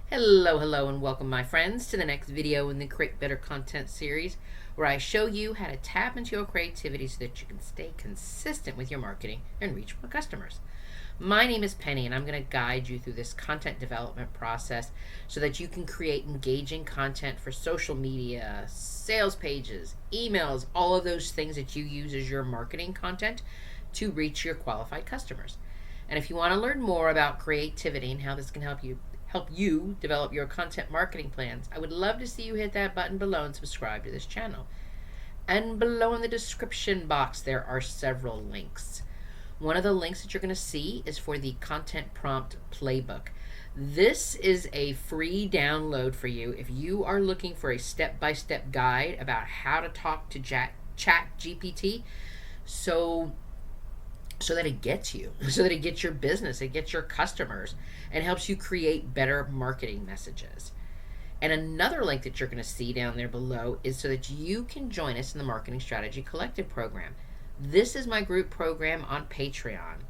Hello, and welcome, my friends, to the next video in the Create Better Content series, where I show you how to tap into your creativity so that you can stay consistent with your marketing and reach more customers. My name is Penny, and I'm going to guide you through this content development process so that you can create engaging content for social media, sales pages, emails, all of those things that you use as your marketing content to reach your qualified customers. And if you want to learn more about creativity and how this can help you develop your content marketing plans, I would love to see you hit that button below and subscribe to this channel. And below in the description box, there are several links. One of the links that you're going to see is for the Content Prompt Playbook. This is a free download for you if you are looking for a step-by-step guide about how to talk to ChatGPT so that it gets you, so that it gets your business, it gets your customers, and helps you create better marketing messages. And another link that you're going to see down there below is so that you can join us in the Marketing Strategy Collective program. This is my group program on Patreon,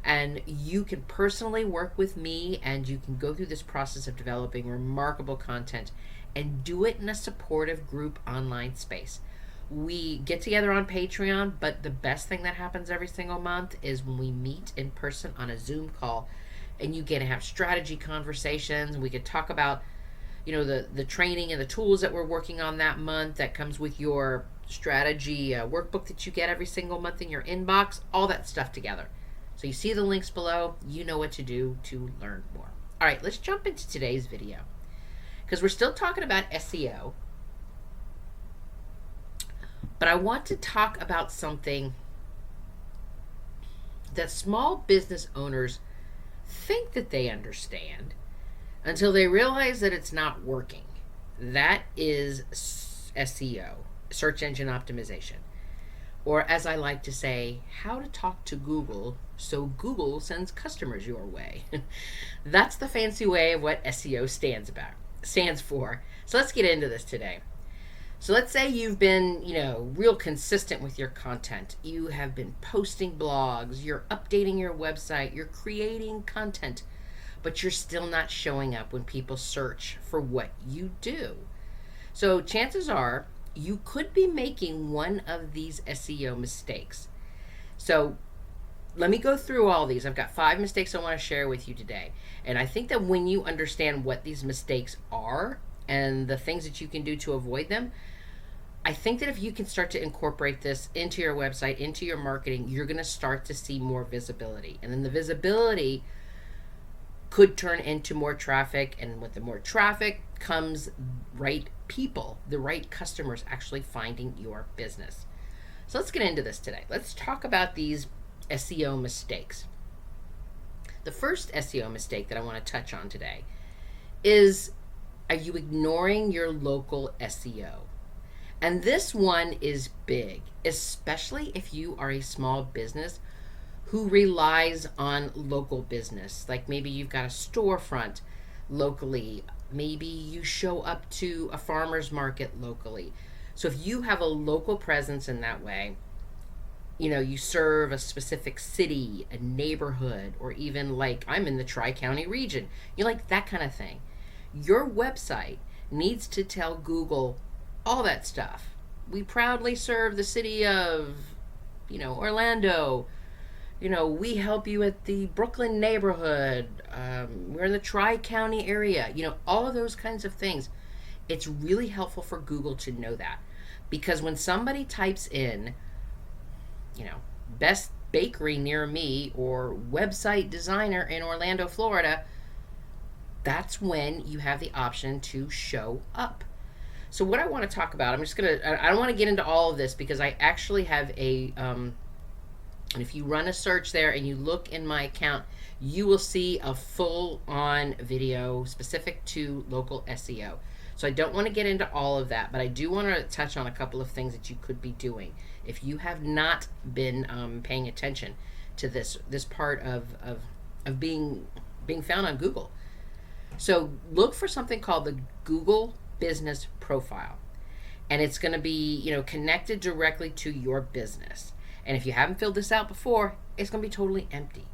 and you can personally work with me, and you can go through this process of developing remarkable content and do it in a supportive group online space. We get together on Patreon, but the best thing that happens every single month is when we meet in person on a Zoom call, and you get to have strategy conversations. We could talk about, the training and the tools that we're working on that month that comes with your strategy workbook that you get every single month in your inbox, all that stuff together. So you see the links below. You know what to do to learn more. All right, let's jump into today's video because we're still talking about SEO. But I want to talk about something that small business owners think that they understand until they realize that it's not working. That is SEO, search engine optimization. Or as I like to say, how to talk to Google so Google sends customers your way. That's the fancy way of what SEO stands for. So let's get into this today. So let's say you've been, real consistent with your content. You have been posting blogs, you're updating your website, you're creating content, but you're still not showing up when people search for what you do. So chances are you could be making one of these SEO mistakes. So let me go through all these. I've got 5 mistakes I want to share with you today. And I think that when you understand what these mistakes are and the things that you can do to avoid them, I think that if you can start to incorporate this into your website, into your marketing, you're going to start to see more visibility. And then the visibility could turn into more traffic. And with the more traffic comes right people, the right customers actually finding your business. So let's get into this today. Let's talk about these SEO mistakes. The first SEO mistake that I want to touch on today is, are you ignoring your local SEO? And this one is big, especially if you are a small business who relies on local business. Like maybe you've got a storefront locally. Maybe you show up to a farmer's market locally. So if you have a local presence in that way, you serve a specific city, a neighborhood, or even like I'm in the Tri-County region, like that kind of thing. Your website needs to tell Google all that stuff. We proudly serve the city of, Orlando. We help you at the Brooklyn neighborhood. We're in the Tri-County area. All of those kinds of things. It's really helpful for Google to know that, because when somebody types in, best bakery near me or website designer in Orlando, Florida, that's when you have the option to show up. So what I want to talk about, I don't want to get into all of this because I actually have and if you run a search there and you look in my account, you will see a full-on video specific to local SEO. So I don't want to get into all of that, but I do want to touch on a couple of things that you could be doing if you have not been paying attention to this part of being found on Google. So look for something called the Google Business Profile, and it's going to be connected directly to your business. And if you haven't filled this out before, it's going to be totally empty.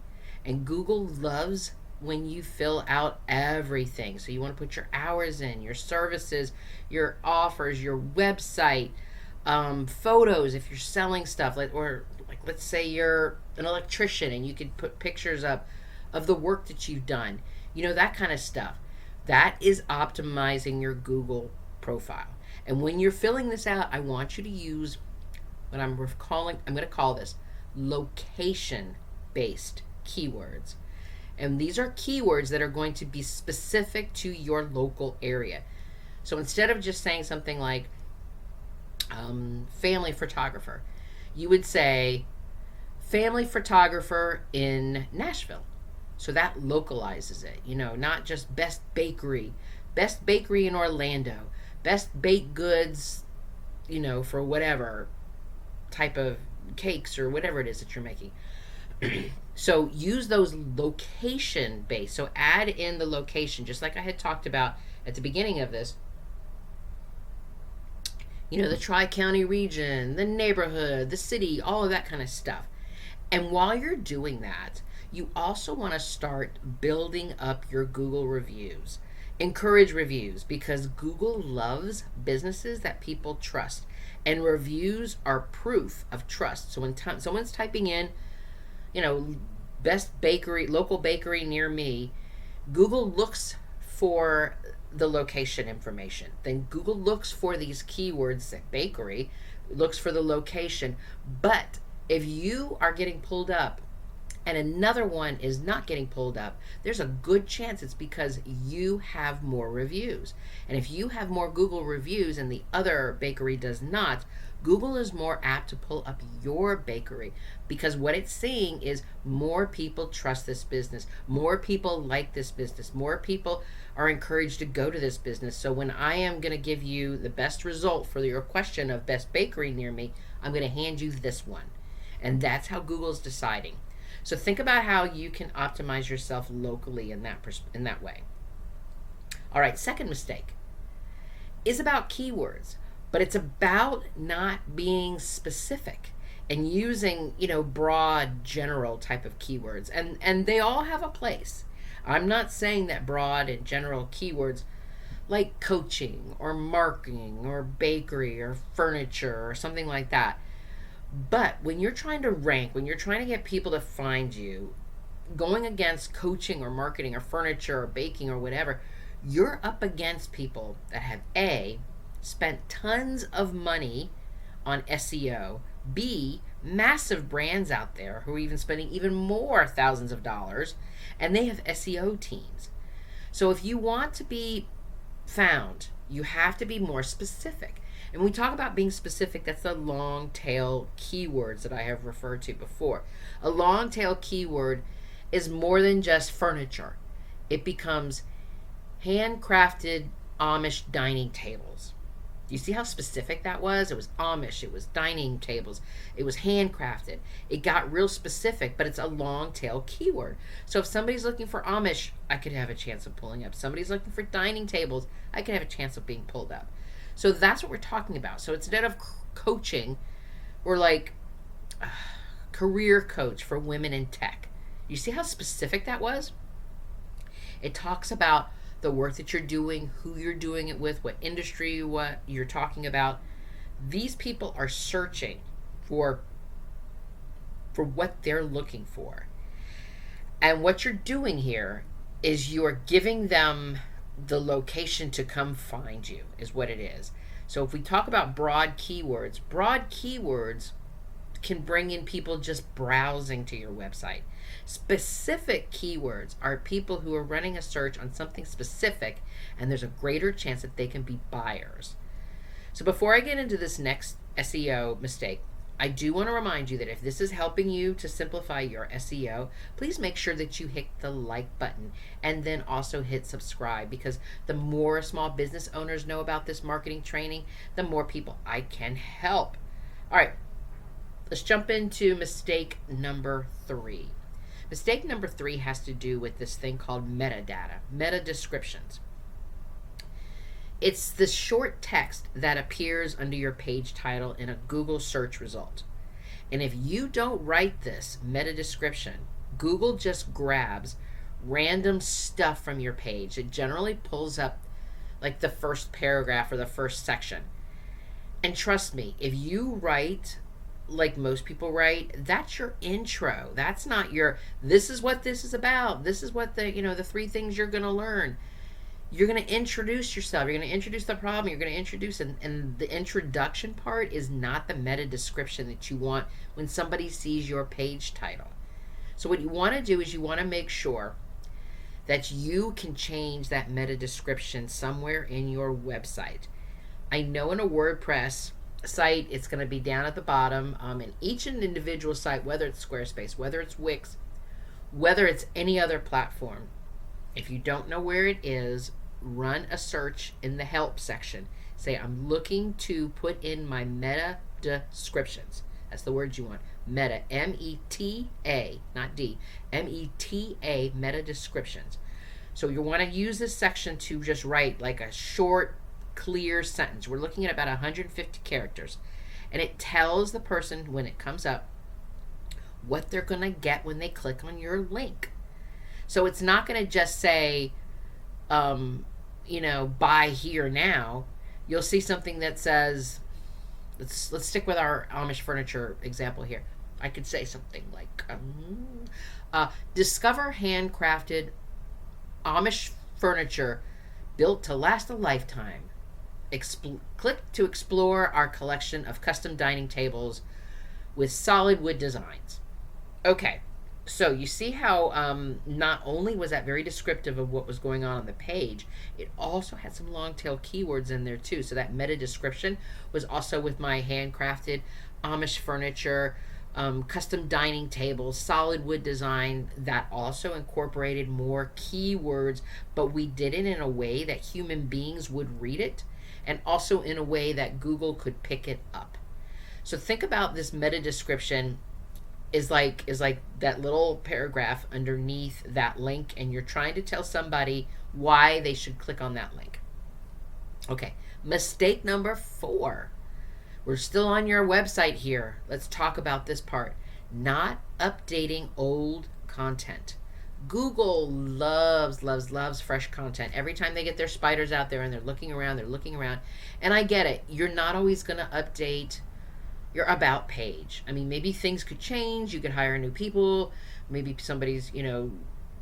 And Google loves when you fill out everything. So you want to put your hours in, your services, your offers, your website, photos if you're selling stuff, or let's say you're an electrician and you could put pictures up of the work that you've done. That kind of stuff. That is optimizing your Google profile. And when you're filling this out, I want you to use what I'm going to call this location based keywords. And these are keywords that are going to be specific to your local area. So instead of just saying something like family photographer, you would say family photographer in Nashville. So that localizes it, not just best bakery in Orlando, best baked goods, for whatever type of cakes or whatever it is that you're making. So use those location based. So add in the location, just like I had talked about at the beginning of this. The Tri-County region, the neighborhood, the city, all of that kind of stuff. And while you're doing that, you also want to start building up your Google reviews. Encourage reviews, because Google loves businesses that people trust. And reviews are proof of trust. So when someone's typing in, best bakery, local bakery near me, Google looks for the location information. Then Google looks for these keywords, like bakery, looks for the location. But if you are getting pulled up and another one is not getting pulled up, there's a good chance it's because you have more reviews. And if you have more Google reviews and the other bakery does not, Google is more apt to pull up your bakery, because what it's seeing is more people trust this business, more people like this business, more people are encouraged to go to this business. So when I am going to give you the best result for your question of best bakery near me, I'm going to hand you this one. And that's how Google's deciding. So think about how you can optimize yourself locally in that way. All right, second mistake is about keywords, but it's about not being specific and using, broad, general type of keywords. And they all have a place. I'm not saying that broad and general keywords like coaching or marketing or bakery or furniture or something like that. But when you're trying to rank, when you're trying to get people to find you, going against coaching or marketing or furniture or baking or whatever, you're up against people that have A, spent tons of money on SEO, B, massive brands out there who are even spending even more thousands of dollars, and they have SEO teams. So if you want to be found, you have to be more specific. And when we talk about being specific, that's the long tail keywords that I have referred to before. A long tail keyword is more than just furniture. It becomes handcrafted Amish dining tables. Do you see how specific that was? It was Amish, it was dining tables, it was handcrafted. It got real specific, but it's a long tail keyword. So if somebody's looking for Amish, I could have a chance of pulling up. Somebody's looking for dining tables, I could have a chance of being pulled up. So that's what we're talking about. So instead of coaching, we're like career coach for women in tech. You see how specific that was? It talks about the work that you're doing, who you're doing it with, what industry, what you're talking about. These people are searching for what they're looking for. And what you're doing here is you're giving them the location to come find you, is what it is. So if we talk about broad keywords can bring in people just browsing to your website. Specific keywords are people who are running a search on something specific, and there's a greater chance that they can be buyers. So before I get into this next SEO mistake, I do want to remind you that if this is helping you to simplify your SEO, please make sure that you hit the like button and then also hit subscribe, because the more small business owners know about this marketing training, the more people I can help. All right, let's jump into mistake number 3. Mistake number 3 has to do with this thing called metadata, meta descriptions. It's the short text that appears under your page title in a Google search result. And if you don't write this meta description, Google just grabs random stuff from your page. It generally pulls up like the first paragraph or the first section. And trust me, if you write like most people write, that's your intro. That's not your, this is what this is about. This is what the 3 things you're going to learn. You're going to introduce yourself. You're going to introduce the problem. You're going to introduce, and the introduction part is not the meta description that you want when somebody sees your page title. So what you want to do is you want to make sure that you can change that meta description somewhere in your website. I know in a WordPress site, it's going to be down at the bottom. In each individual site, whether it's Squarespace, whether it's Wix, whether it's any other platform, if you don't know where it is, run a search in the help section. Say, I'm looking to put in my meta descriptions. That's the word you want. Meta, M-E-T-A, not D, M-E-T-A, meta descriptions. So you want to use this section to just write like a short, clear sentence. We're looking at about 150 characters. And it tells the person when it comes up what they're going to get when they click on your link. So it's not going to just say, buy here now. You'll see something that says, let's stick with our Amish furniture example here. I could say something like, discover handcrafted Amish furniture built to last a lifetime. Click to explore our collection of custom dining tables with solid wood designs. Okay, so you see how not only was that very descriptive of what was going on the page, it also had some long tail keywords in there too. So that meta description was also with my handcrafted Amish furniture, custom dining tables, solid wood design. That also incorporated more keywords, but we did it in a way that human beings would read it, and also in a way that Google could pick it up. So think about this meta description is like that little paragraph underneath that link, and you're trying to tell somebody why they should click on that link. Okay, mistake number 4. We're still on your website here. Let's talk about this part. Not updating old content. Google loves fresh content. Every time they get their spiders out there and they're looking around. And I get it. You're not always going to update your about page. I mean, maybe things could change. You could hire new people. Maybe somebody's,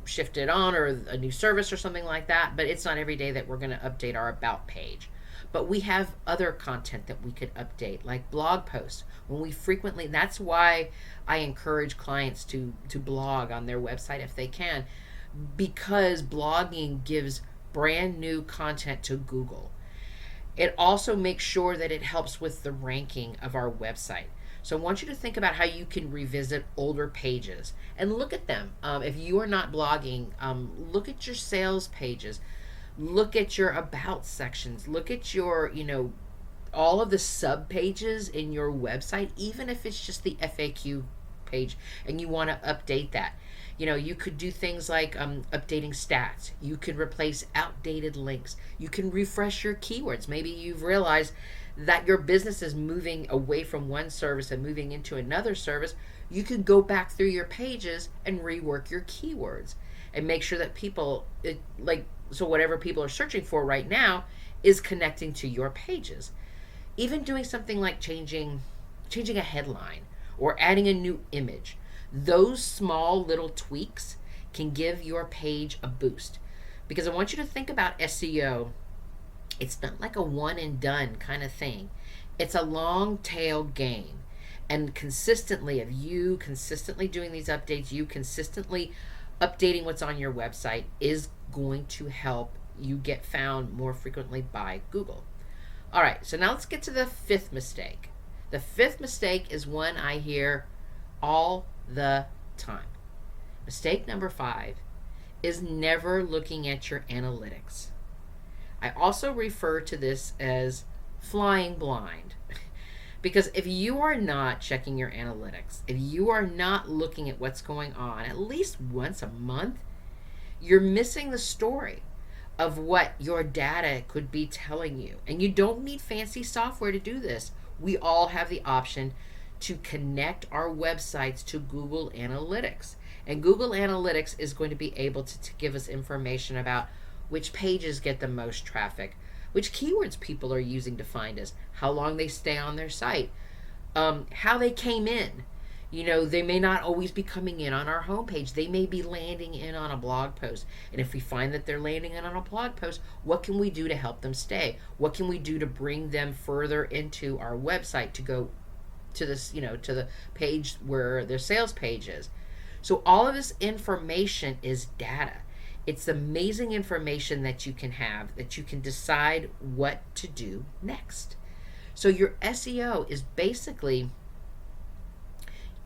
shifted on, or a new service or something like that. But it's not every day that we're going to update our about page. But we have other content that we could update, like blog posts. That's why I encourage clients to blog on their website if they can, because blogging gives brand new content to Google. It also makes sure that it helps with the ranking of our website. So I want you to think about how you can revisit older pages and look at them. If you are not blogging, look at your sales pages. Look at your about sections. Look at your, all of the sub pages in your website, even if it's just the FAQ page and you want to update that. You could do things like updating stats. You could replace outdated links. You can refresh your keywords. Maybe you've realized that your business is moving away from one service and moving into another service. You could go back through your pages and rework your keywords and make sure that so whatever people are searching for right now is connecting to your pages. Even doing something like changing a headline or adding a new image. Those small little tweaks can give your page a boost. Because I want you to think about SEO. It's not like a one and done kind of thing. It's a long tail game. And if you consistently doing these updates, you consistently updating what's on your website is going to help you get found more frequently by Google. All right, so now let's get to the 5th mistake. The 5th mistake is one I hear all the time. Mistake number 5 is never looking at your analytics. I also refer to this as flying blind. Because if you are not checking your analytics, if you are not looking at what's going on at least once a month, you're missing the story of what your data could be telling you. And you don't need fancy software to do this. We all have the option to connect our websites to Google Analytics. And Google Analytics is going to be able to give us information about which pages get the most traffic, which keywords people are using to find us, how long they stay on their site, how they came in. You know, they may not always be coming in on our homepage. They may be landing in on a blog post. And if we find that they're landing in on a blog post, what can we do to help them stay? What can we do to bring them further into our website to go to this, to the page where their sales page is? So all of this information is data. It's amazing information that you can have, that you can decide what to do next. So your SEO is basically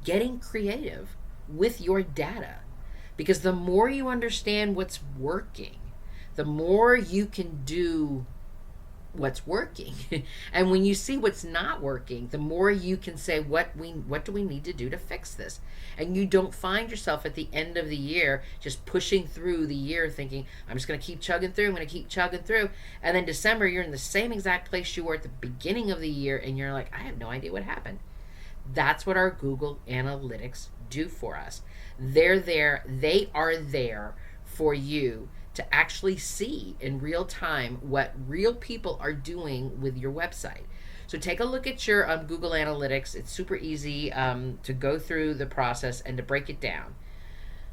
getting creative with your data, because the more you understand what's working, the more you can do what's working. And when you see what's not working, the more you can say, what do we need to do to fix this? And you don't find yourself at the end of the year just pushing through the year thinking, I'm just going to keep chugging through, I'm going to keep chugging through. And then December, you're in the same exact place you were at the beginning of the year, and you're like, I have no idea what happened. That's what our Google Analytics do for us. They are there for you to actually see in real time what real people are doing with your website. So take a look at your Google Analytics. It's super easy to go through the process and to break it down.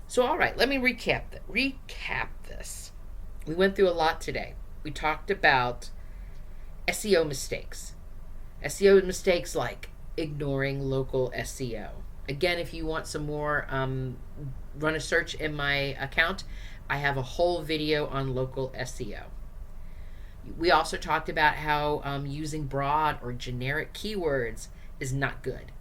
So all right, let me recap this. We went through a lot today. We talked about SEO mistakes. SEO mistakes like ignoring local SEO. Again, if you want some more, run a search in my account. I have a whole video on local SEO. We also talked about how using broad or generic keywords is not good.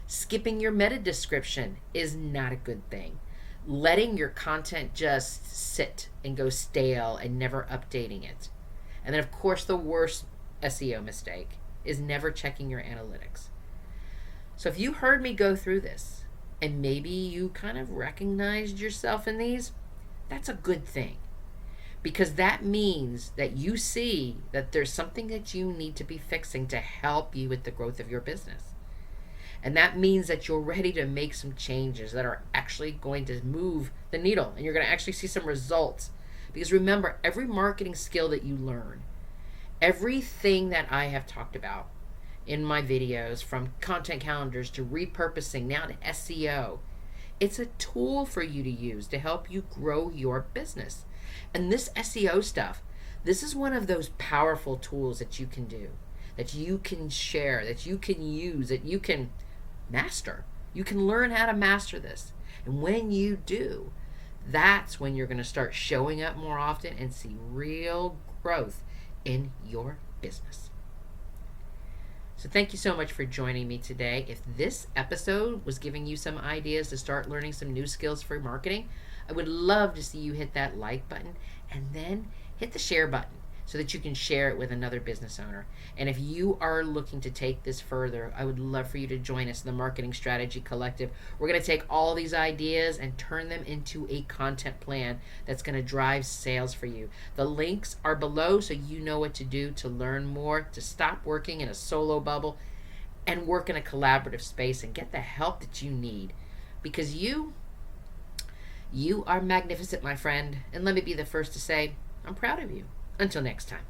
Skipping your meta description is not a good thing. Letting your content just sit and go stale and never updating it. And then, of course, the worst SEO mistake is never checking your analytics. So if you heard me go through this and maybe you kind of recognized yourself in these, that's a good thing, because that means that you see that there's something that you need to be fixing to help you with the growth of your business. And that means that you're ready to make some changes that are actually going to move the needle, and you're going to actually see some results. Because remember, every marketing skill that you learn, everything that I have talked about in my videos, from content calendars to repurposing, now to SEO, it's a tool for you to use to help you grow your business. And this SEO stuff, this is one of those powerful tools that you can do, that you can share, that you can use, that you can master. You can learn how to master this. And when you do, that's when you're going to start showing up more often and see real growth in your business. So thank you so much for joining me today. If this episode was giving you some ideas to start learning some new skills for marketing, I would love to see you hit that like button and then hit the share button so that you can share it with another business owner. And if you are looking to take this further, I would love for you to join us in the Marketing Strategy Collective. We're going to take all these ideas and turn them into a content plan that's going to drive sales for you. The links are below so you know what to do to learn more, to stop working in a solo bubble and work in a collaborative space and get the help that you need. Because you are magnificent, my friend. And let me be the first to say, I'm proud of you. Until next time.